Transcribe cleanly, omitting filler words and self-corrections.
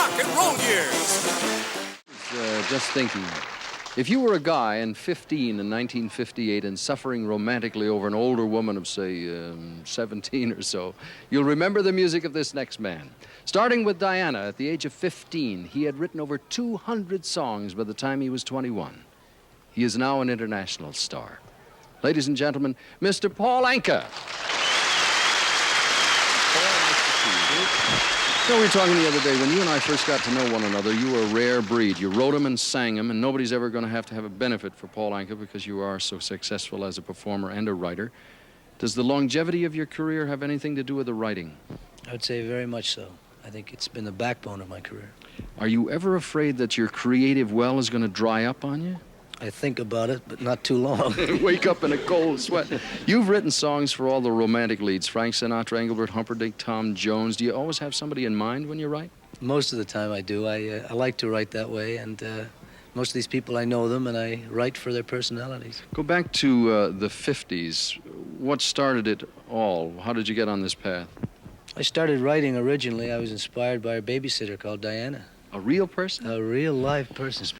rock and roll years. Just thinking, if you were a guy and 15 in 1958 and suffering romantically over an older woman of, say, 17 or so, you'll remember the music of this next man. Starting with Diana, at the age of 15, he had written over 200 songs by the time he was 21. He is now an international star. Ladies and gentlemen, Mr. Paul Anka. So we were talking the other day, when you and I first got to know one another, you were a rare breed. You wrote them and sang them, and nobody's ever going to have a benefit for Paul Anka because you are so successful as a performer and a writer. Does the longevity of your career have anything to do with the writing? I would say very much so. I think it's been the backbone of my career. Are you ever afraid that your creative well is going to dry up on you? I think about it, but not too long. Wake up in a cold sweat. You've written songs for all the romantic leads, Frank Sinatra, Engelbert Humperdinck, Tom Jones. Do you always have somebody in mind when you write? Most of the time I do. I like to write that way, and most of these people, I know them, and I write for their personalities. Go back to the 50s. What started it all? How did you get on this path? I started writing originally. I was inspired by a babysitter called Diana. A real person? A real live person.